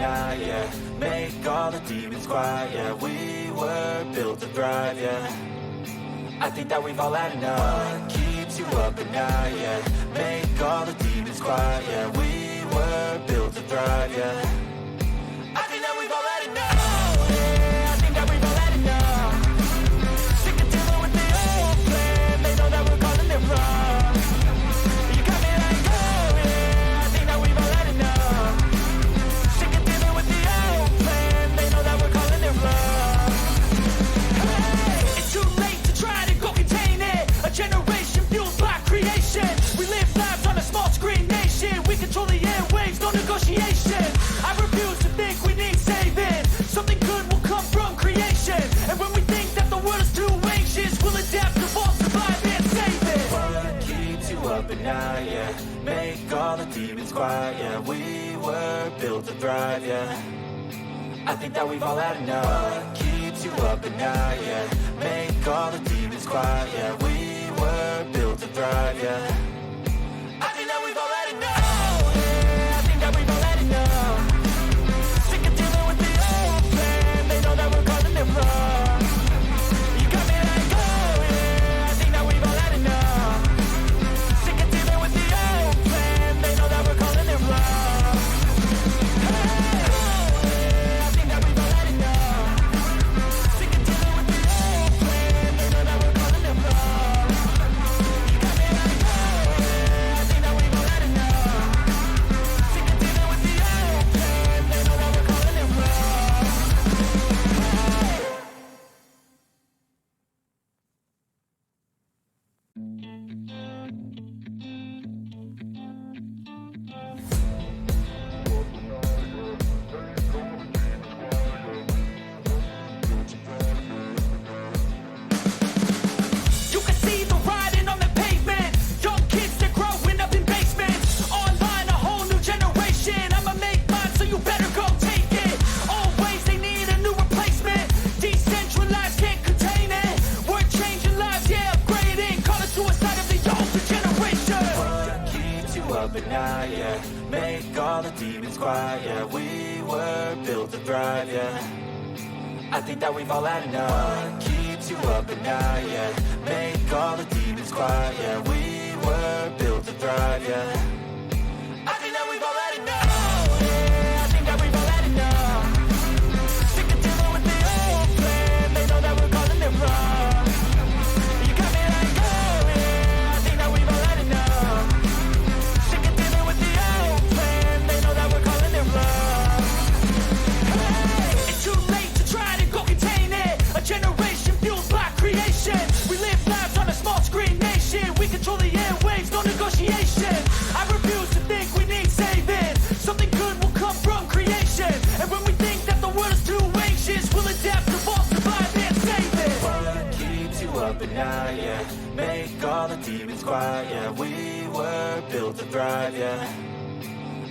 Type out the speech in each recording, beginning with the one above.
night, yeah. Make all the demons quiet, yeah. We were built to thrive, yeah. I think that we've all had enough. What keeps you up at night, yeah. Make all the demons quiet, yeah. We were built to thrive, yeah. I think that we've all had enough. Yeah, I think that we've all had enough. Sick of dealing with the old plan. They know that we're calling it wrong. You got me like, oh yeah, I think that we've all had enough. Sick of dealing with the old plan. They know that we're calling it wrong. Hey, it's too late to try to go contain it. A generation fueled by creation. We live lives on a small screen nation. We control the airwaves, no negotiation. I refuse to think we need saving. Something good will come from creation. And when we think that the world is too anxious, we'll adapt, evolve, survive, and save it. What keeps you up at night, yeah. Make all the demons quiet, yeah. We were built to thrive, yeah. I think that we've all had enough. What keeps you up at night, yeah. Make all the demons quiet, yeah. We were built to thrive, yeah. I think that we've all had enough. Yeah, I think that we've all had enough. Sick of dealing with the old plan. They know that we're calling it wrong. You got me like, oh yeah, I think that we've all had enough. Sick of dealing with the old plan. They know that we're calling it wrong. Hey, oh yeah, I think that we've all had enough. Sick of dealing with the old plan. They know that we're calling it wrong. You got me like, oh yeah, I think that we've all had enough. Sick of dealing with the old plan. They know that we're calling it wrong. You can see the writing on the pavement. Young kids, they're growing up in basements. Online, a whole new generation. I'ma make mine, so you better go take it. Always, they need a new replacement. Decentralized, can't contain it. We're changing lives, yeah, upgrading. Call it suicide of the older generation. What keeps you up at night, yeah. Make all the demons quiet, yeah. We were built to thrive, yeah. I think that we've all had enough. What keeps you up at night, yeah. Make all the demons quiet, yeah. We were built to thrive, yeah. I think that we've all had enough. Yeah, I think that we've all had enough. Sick of dealing with the old plan. They know that we're calling it wrong. You got me like, oh yeah, I think that we've all had enough. Sick of dealing with the old plan. They know that we're calling it wrong. Hey, it's too late to try to go contain it. A generation fueled by creation. We live lives on a small screen nation. We control the airwaves, no negotiation. I refuse to think we need saving. Something good will come from creation. And when we think that the world is too anxious, we'll adapt, evolve, survive, and save it. What keeps you up at night, yeah. Make all the demons quiet, yeah. We were built to thrive, yeah.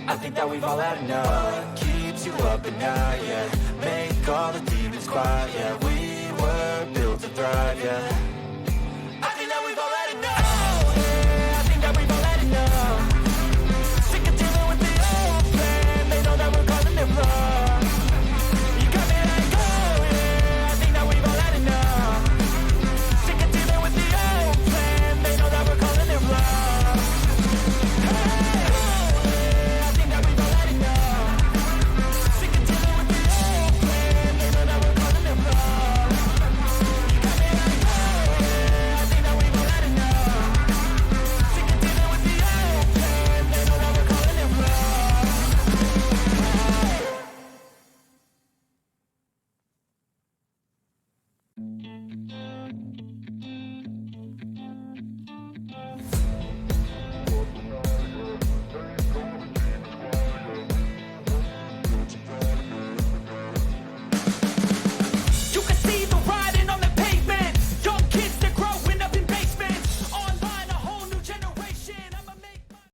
I think that we've all had enough. What keeps you up at night, yeah. Make all the demons quiet, yeah. We were built to thrive, yeah.